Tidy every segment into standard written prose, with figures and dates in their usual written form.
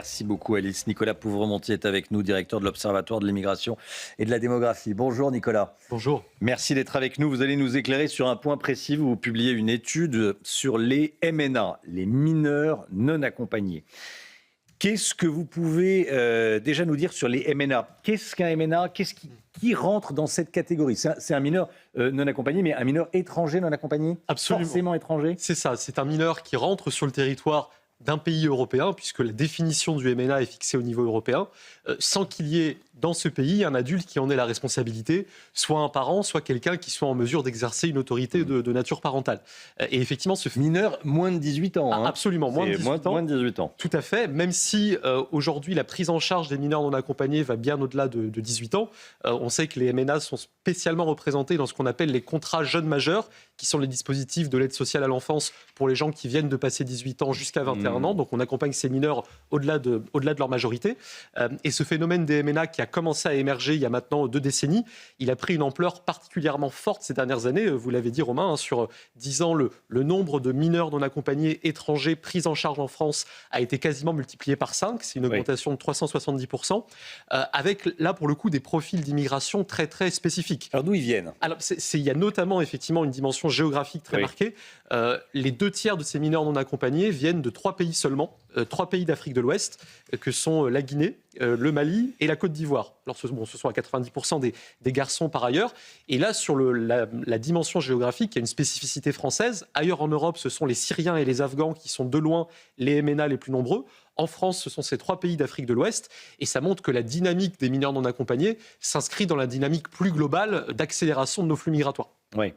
Merci beaucoup Alice. Nicolas Pouvremontier est avec nous, directeur de l'Observatoire de l'immigration et de la démographie. Bonjour Nicolas. Bonjour. Merci d'être avec nous. Vous allez nous éclairer sur un point précis. Vous publiez une étude sur les MNA, les mineurs non accompagnés. Qu'est-ce que vous pouvez déjà nous dire sur les MNA ? Qu'est-ce qu'un MNA ? Qui rentre dans cette catégorie ? C'est un mineur non accompagné, mais un mineur étranger non accompagné ? Absolument. Forcément étranger ? C'est ça, c'est un mineur qui rentre sur le territoire d'un pays européen, puisque la définition du MNA est fixée au niveau européen, sans qu'il y ait dans ce pays un adulte qui en ait la responsabilité, soit un parent, soit quelqu'un qui soit en mesure d'exercer une autorité de nature parentale. Et effectivement, ce mineur moins de 18 ans. Hein. Absolument, moins de 18 ans. Moins de 18 ans. Tout à fait, même si aujourd'hui la prise en charge des mineurs non accompagnés va bien au-delà de 18 ans. On sait que les MNA sont spécialement représentés dans ce qu'on appelle les contrats jeunes majeurs, qui sont les dispositifs de l'aide sociale à l'enfance pour les gens qui viennent de passer 18 ans jusqu'à 21 ans. Donc on accompagne ces mineurs au-delà de leur majorité. Et ce phénomène des MNA qui a commencé à émerger il y a maintenant 2 décennies, il a pris une ampleur particulièrement forte ces dernières années. Vous l'avez dit Romain, sur 10 ans, le nombre de mineurs non accompagnés étrangers pris en charge en France a été quasiment multiplié par 5. C'est une augmentation de 370%, avec là pour le coup des profils d'immigration très très spécifiques. Alors d'où ils viennent ? Alors il y a notamment effectivement une dimension géographique très marquée. Les 2 tiers de ces mineurs non accompagnés viennent de 3 pays seulement, 3 pays d'Afrique de l'Ouest, que sont la Guinée, le Mali et la Côte d'Ivoire. Alors ce sont à 90% des garçons par ailleurs. Et là, sur la dimension géographique, il y a une spécificité française. Ailleurs en Europe, ce sont les Syriens et les Afghans qui sont de loin les MNA les plus nombreux. En France, ce sont ces 3 pays d'Afrique de l'Ouest. Et ça montre que la dynamique des mineurs non accompagnés s'inscrit dans la dynamique plus globale d'accélération de nos flux migratoires. Oui.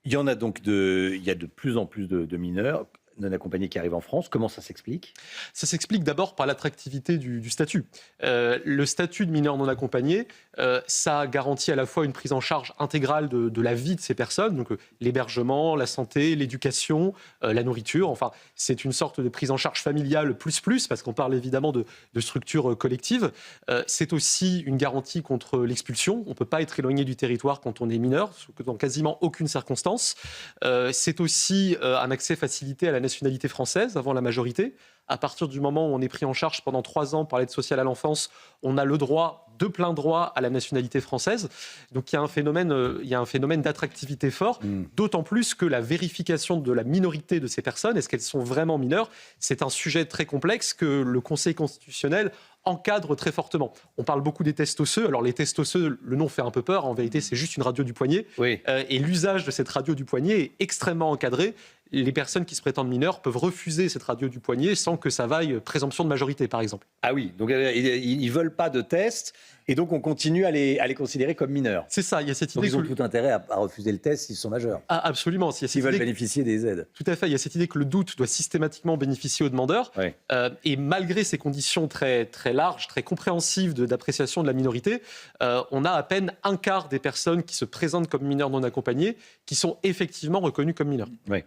Il y en a donc il y a de plus en plus de mineurs non accompagnés qui arrivent en France. Comment ça s'explique ? Ça s'explique d'abord par l'attractivité du statut. Le statut de mineur non accompagné, ça garantit à la fois une prise en charge intégrale de la vie de ces personnes, donc l'hébergement, la santé, l'éducation, la nourriture. Enfin, c'est une sorte de prise en charge familiale plus, parce qu'on parle évidemment de structures collectives. C'est aussi une garantie contre l'expulsion. On ne peut pas être éloigné du territoire quand on est mineur, dans quasiment aucune circonstance. C'est aussi un accès facilité à la nationalité française avant la majorité. À partir du moment où on est pris en charge pendant 3 ans par l'aide sociale à l'enfance, on a le droit, de plein droit, à la nationalité française. Donc il y a un phénomène d'attractivité fort, d'autant plus que la vérification de la minorité de ces personnes, est-ce qu'elles sont vraiment mineures, c'est un sujet très complexe que le Conseil constitutionnel encadre très fortement. On parle beaucoup des tests osseux. Alors les tests osseux, le nom fait un peu peur. En vérité, c'est juste une radio du poignet. Oui. Et l'usage de cette radio du poignet est extrêmement encadré. Les personnes qui se prétendent mineures peuvent refuser cette radio du poignet sans que ça vaille présomption de majorité, par exemple. Ah oui, donc ils ne veulent pas de test et donc on continue à les considérer comme mineurs. C'est ça, il y a cette idée ils ont tout intérêt à refuser le test s'ils sont majeurs. Ah, absolument. S'ils veulent bénéficier des aides. Tout à fait, il y a cette idée que le doute doit systématiquement bénéficier aux demandeurs. Oui. Et malgré ces conditions très, très larges, très compréhensives d'appréciation de la minorité, on a à peine un quart des personnes qui se présentent comme mineurs non accompagnés qui sont effectivement reconnues comme mineurs. Oui.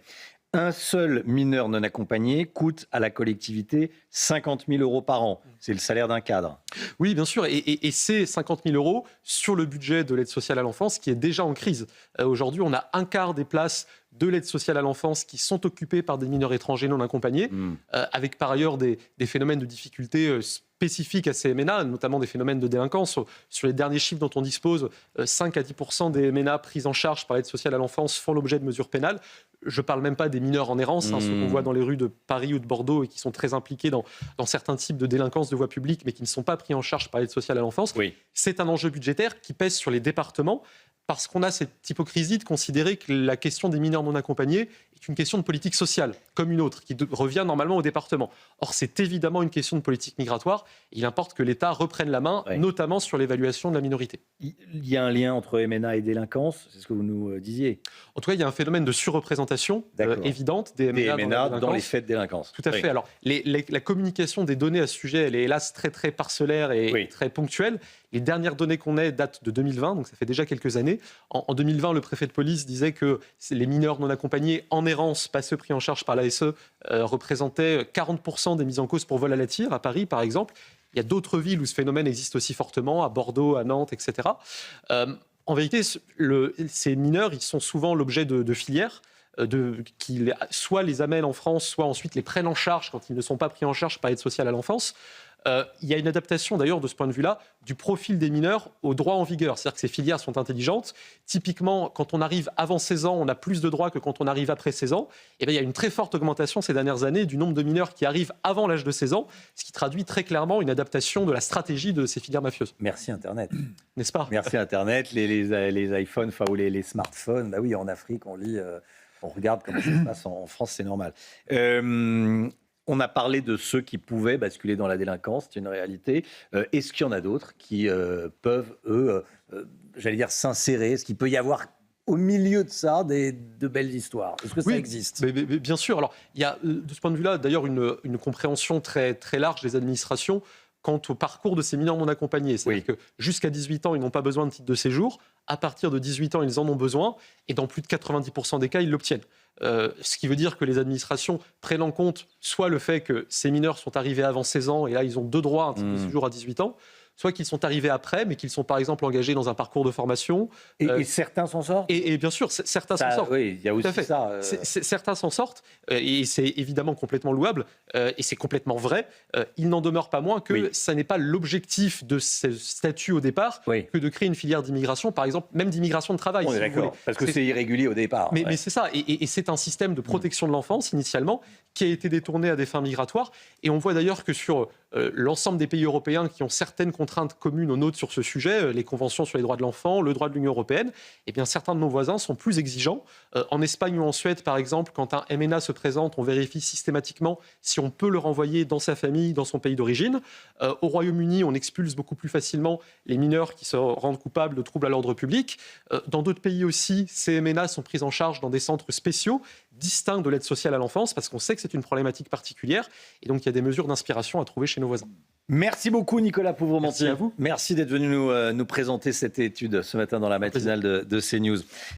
Un seul mineur non accompagné coûte à la collectivité 50 000 € par an. C'est le salaire d'un cadre. Oui, bien sûr. Et c'est 50 000 € sur le budget de l'aide sociale à l'enfance qui est déjà en crise. Aujourd'hui, on a un quart des places de l'aide sociale à l'enfance qui sont occupées par des mineurs étrangers non accompagnés, avec par ailleurs des phénomènes de difficultés spécifiques à ces MNA, notamment des phénomènes de délinquance. Sur les derniers chiffres dont on dispose, 5 à 10% des MNA pris en charge par l'aide sociale à l'enfance font l'objet de mesures pénales. Je ne parle même pas des mineurs en errance, ceux qu'on voit dans les rues de Paris ou de Bordeaux et qui sont très impliqués dans certains types de délinquance de voie publique, mais qui ne sont pas pris en charge par l'aide sociale à l'enfance. Oui. C'est un enjeu budgétaire qui pèse sur les départements, parce qu'on a cette hypocrisie de considérer que la question des mineurs non accompagnés est une question de politique sociale, comme une autre, qui revient normalement au département. Or, c'est évidemment une question de politique migratoire. Il importe que l'État reprenne la main, notamment sur l'évaluation de la minorité. Il y a un lien entre MNA et délinquance, c'est ce que vous nous disiez. En tout cas, il y a un phénomène de surreprésentation évidente des MNA dans les faits de délinquance. Tout à fait. Alors, la communication des données à ce sujet, elle est hélas très, très parcellaire et très ponctuelle. Les dernières données qu'on ait datent de 2020, donc ça fait déjà quelques années. En 2020, le préfet de police disait que les mineurs non accompagnés en errance, pas ceux pris en charge par l'ASE, représentaient 40% des mises en cause pour vol à la tire, à Paris par exemple. Il y a d'autres villes où ce phénomène existe aussi fortement, à Bordeaux, à Nantes, etc. En vérité, ces mineurs, ils sont souvent l'objet de filières qui soit les amènent en France, soit ensuite les prennent en charge quand ils ne sont pas pris en charge par l'aide sociale à l'enfance. Il y a une adaptation d'ailleurs de ce point de vue-là du profil des mineurs aux droits en vigueur. C'est-à-dire que ces filières sont intelligentes. Typiquement, quand on arrive avant 16 ans, on a plus de droits que quand on arrive après 16 ans. Et bien, il y a une très forte augmentation ces dernières années du nombre de mineurs qui arrivent avant l'âge de 16 ans, ce qui traduit très clairement une adaptation de la stratégie de ces filières mafieuses. Merci Internet. N'est-ce pas ? Merci Internet, les iPhones, enfin, ou les smartphones. Bah oui, en Afrique, on lit, on regarde comment ça se passe. En France, c'est normal. On a parlé de ceux qui pouvaient basculer dans la délinquance, c'est une réalité. Est-ce qu'il y en a d'autres qui peuvent, j'allais dire, s'insérer? Est-ce qu'il peut y avoir au milieu de ça de belles histoires? Est-ce que ça existe? mais bien sûr. Alors, il y a de ce point de vue-là, d'ailleurs, une compréhension très, très large des administrations quant au parcours de ces mineurs non accompagnés. C'est-à-dire que jusqu'à 18 ans, ils n'ont pas besoin de titre de séjour. À partir de 18 ans, ils en ont besoin. Et dans plus de 90% des cas, ils l'obtiennent. Ce qui veut dire que les administrations prennent en compte soit le fait que ces mineurs sont arrivés avant 16 ans et là, ils ont deux droits à un titre de séjour à 18 ans, soit qu'ils sont arrivés après, mais qu'ils sont par exemple engagés dans un parcours de formation. Et certains s'en sortent? Et bien sûr, certains s'en sortent. Oui, il y a aussi ça. Certains s'en sortent, et c'est évidemment complètement louable, et c'est complètement vrai. Il n'en demeure pas moins que ça n'est pas l'objectif de ce statut au départ, que de créer une filière d'immigration, par exemple, même d'immigration de travail. On est d'accord, parce que c'est irrégulier au départ. Mais c'est ça, et c'est un système de protection de l'enfance, initialement, qui a été détourné à des fins migratoires. Et on voit d'ailleurs que sur l'ensemble des pays européens qui ont certaines contraintes communes aux nôtres sur ce sujet, les conventions sur les droits de l'enfant, le droit de l'Union européenne, eh bien certains de nos voisins sont plus exigeants. En Espagne ou en Suède, par exemple, quand un MNA se présente, on vérifie systématiquement si on peut le renvoyer dans sa famille, dans son pays d'origine. Au Royaume-Uni, on expulse beaucoup plus facilement les mineurs qui se rendent coupables de troubles à l'ordre public. Dans d'autres pays aussi, ces MNA sont pris en charge dans des centres spéciaux, distincts de l'aide sociale à l'enfance, parce qu'on sait que c'est une problématique particulière. Et donc, il y a des mesures d'inspiration à trouver chez nos voisins. Merci beaucoup Nicolas Pouvremontier. Merci à vous. Merci d'être venu nous présenter cette étude ce matin dans la matinale de CNews.